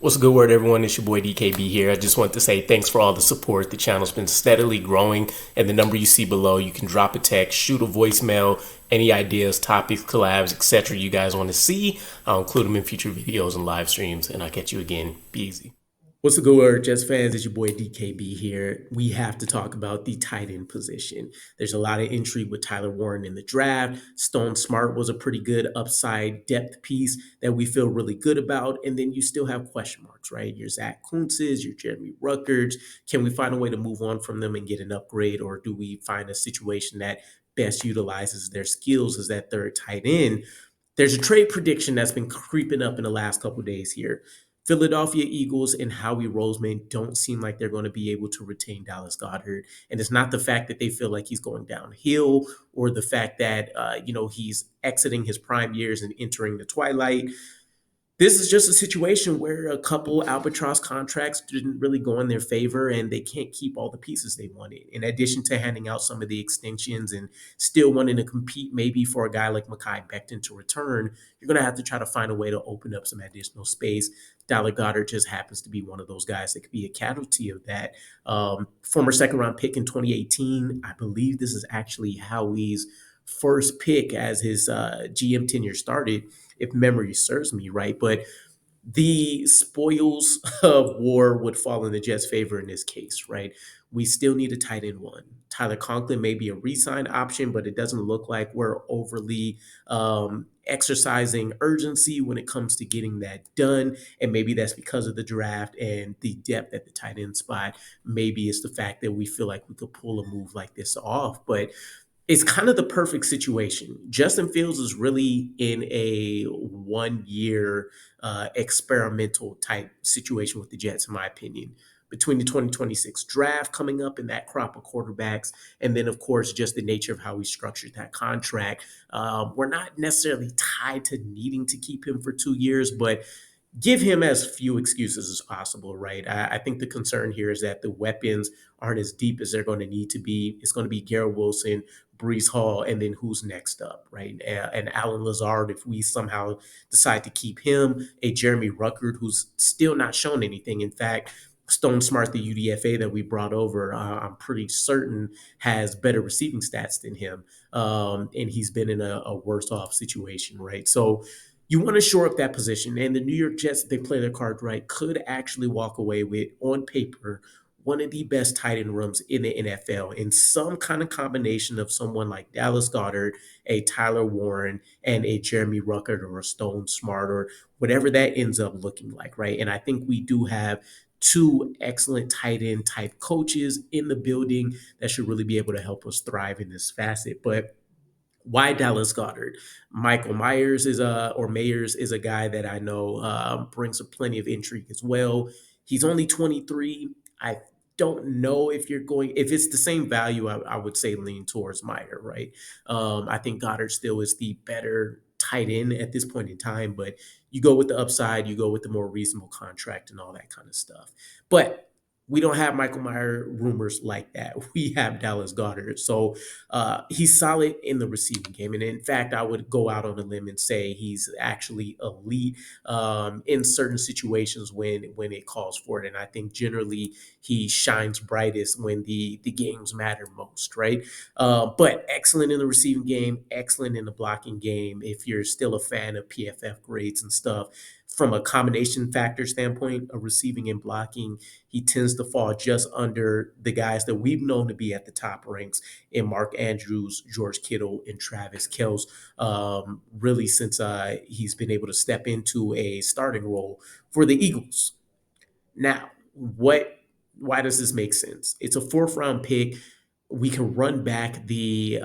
What's a good word, everyone? It's your boy DKB here. I just want to say thanks for all the support. The channel's been steadily growing, and the number you see below, you can drop a text, shoot a voicemail, any ideas, topics, collabs, etc. you guys want to see. I'll include them in future videos and live streams, and I'll catch you again. Be easy. What's the good word, Jets fans? It's your boy DKB here. We have to talk about the tight end position. There's a lot of intrigue with Tyler Warren in the draft. Stone Smart was a pretty good upside depth piece that we feel really good about. And then you still have question marks, right? Your Zach Kuntzes, your Jeremy Ruckards. Can we find a way to move on from them and get an upgrade? Or do we find a situation that best utilizes their skills as that third tight end? There's a trade prediction that's been creeping up in the last couple of days here. Philadelphia Eagles and Howie Roseman don't seem like they're going to be able to retain Dallas Goedert. And it's not the fact that they feel like he's going downhill or the fact that, he's exiting his prime years and entering the twilight. This is just a situation where a couple albatross contracts didn't really go in their favor and they can't keep all the pieces they wanted. In addition to handing out some of the extensions and still wanting to compete maybe for a guy like Mekhi Becton to return, you're going to have to try to find a way to open up some additional space. Dallas Goedert just happens to be one of those guys that could be a casualty of that. Former second round pick in 2018. I believe this is actually Howie's first pick as his GM tenure started, if memory serves me right. But the spoils of war would fall in the Jets' favor in this case, right? We still need a tight end one. Tyler Conklin may be a re-sign option, but it doesn't look like we're overly exercising urgency when it comes to getting that done. And maybe that's because of the draft and the depth at the tight end spot. Maybe it's the fact that we feel like we could pull a move like this off. But it's kind of the perfect situation. Justin Fields is really in a 1 year experimental type situation with the Jets, in my opinion. Between the 2026 draft coming up and that crop of quarterbacks, and then, of course, just the nature of how we structured that contract, we're not necessarily tied to needing to keep him for 2 years, but give him as few excuses as possible, right? I think the concern here is that the weapons aren't as deep as they're going to need to be. It's going to be Garrett Wilson, Brees Hall, and then who's next up, right? And Alan Lazard, if we somehow decide to keep him, a Jeremy Ruckert, who's still not shown anything. In fact, Stone Smart, the UDFA that we brought over, I'm pretty certain has better receiving stats than him. And he's been in a worse off situation, right? So you want to shore up that position. And the New York Jets, if they play their card right, could actually walk away with, on paper, one of the best tight end rooms in the NFL in some kind of combination of someone like Dallas Goedert, a Tyler Warren, and a Jeremy Ruckert or a Stone Smart or whatever that ends up looking like, right? And I think we do have two excellent tight end type coaches in the building that should really be able to help us thrive in this facet. But why Dallas Goedert? Michael Myers Mayers is a guy that I know brings plenty of intrigue as well. He's only 23. I don't know if it's the same value. I would say lean towards Meyer, right? I think Goddard still is the better tight end at this point in time, but you go with the upside, you go with the more reasonable contract and all that kind of stuff. But we don't have Michael Meyer rumors like that. We have Dallas Goedert. So he's solid in the receiving game. And in fact, I would go out on a limb and say he's actually elite in certain situations when it calls for it. And I think generally he shines brightest when the games matter most, right? But excellent in the receiving game, excellent in the blocking game. If you're still a fan of PFF grades and stuff, from a combination factor standpoint of receiving and blocking, he tends to fall just under the guys that we've known to be at the top ranks in Mark Andrews, George Kittle, and Travis Kelce, really since he's been able to step into a starting role for the Eagles. Now, why does this make sense? It's a fourth round pick. We can run back the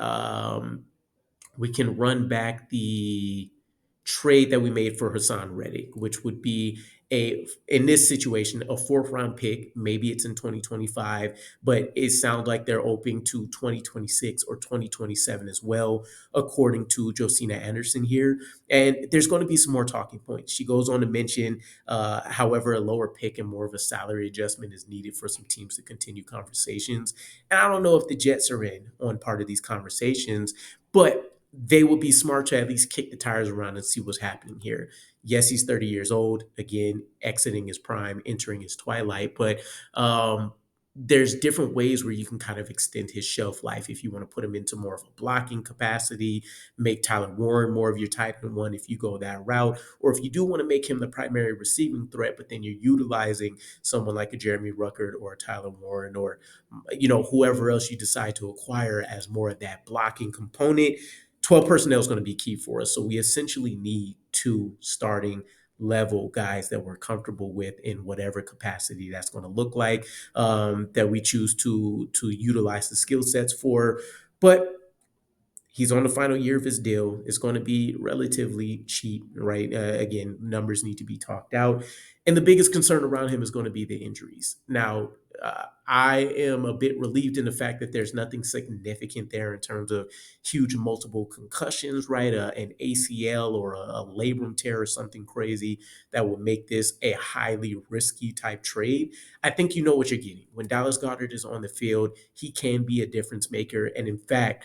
trade that we made for Hassan Reddick, which would be in this situation, a fourth round pick. Maybe it's in 2025, but it sounds like they're open to 2026 or 2027 as well, according to Josina Anderson here. And there's going to be some more talking points. She goes on to mention, however, a lower pick and more of a salary adjustment is needed for some teams to continue conversations. And I don't know if the Jets are in on part of these conversations, but they would be smart to at least kick the tires around and see what's happening here. Yes, he's 30 years old, again, exiting his prime, entering his twilight, but um, there's different ways where you can kind of extend his shelf life if you want to put him into more of a blocking capacity, make Tyler Warren more of your tight end one if you go that route, or if you do want to make him the primary receiving threat, but then you're utilizing someone like a Jeremy Ruckert or a Tyler Warren or whoever else you decide to acquire as more of that blocking component. 12 personnel is going to be key for us. So we essentially need two starting level guys that we're comfortable with in whatever capacity that's going to look like, that we choose to utilize the skill sets for. But he's on the final year of his deal. It's going to be relatively cheap, right? Again, numbers need to be talked out. And the biggest concern around him is going to be the injuries. Now, I am a bit relieved in the fact that there's nothing significant there in terms of huge multiple concussions, right? An ACL or a labrum tear or something crazy that would make this a highly risky type trade. I think you know what you're getting. When Dallas Goedert is on the field, he can be a difference maker. And in fact,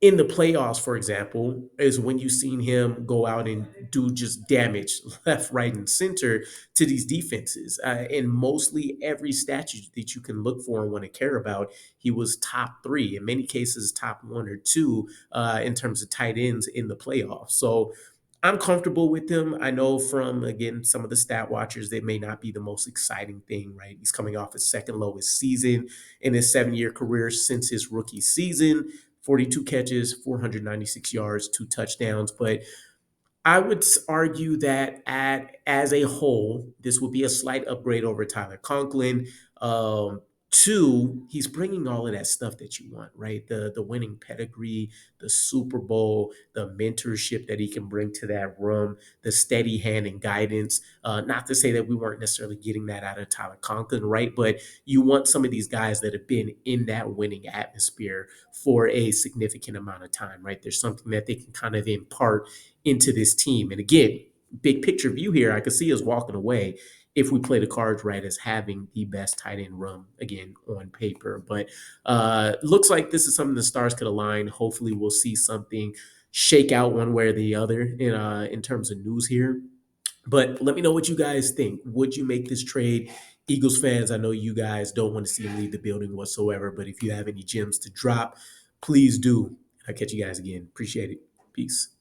in the playoffs, for example, is when you've seen him go out and do just damage left, right, and center to these defenses. And mostly every statute that you can look for and want to care about, he was top three, in many cases, top one or two in terms of tight ends in the playoffs. So I'm comfortable with him. I know from, again, some of the stat watchers, they may not be the most exciting thing, right? He's coming off his second lowest season in his 7-year career since his rookie season. 42 catches, 496 yards, 2 touchdowns. But I would argue that as a whole, this will be a slight upgrade over Tyler Conklin. Two, he's bringing all of that stuff that you want, right? The winning pedigree, the Super Bowl, the mentorship that he can bring to that room, the steady hand and guidance. Not to say that we weren't necessarily getting that out of Tyler Conklin, right? But you want some of these guys that have been in that winning atmosphere for a significant amount of time, right? There's something that they can kind of impart into this team. And again, big picture view here, I could see us walking away if we play the cards right as having the best tight end room again on paper. But looks like this is something the stars could align. Hopefully, we'll see something shake out one way or the other in terms of news here. But let me know what you guys think. Would you make this trade? Eagles fans, I know you guys don't want to see him leave the building whatsoever, but if you have any gems to drop, please do. I'll catch you guys again. Appreciate it. Peace.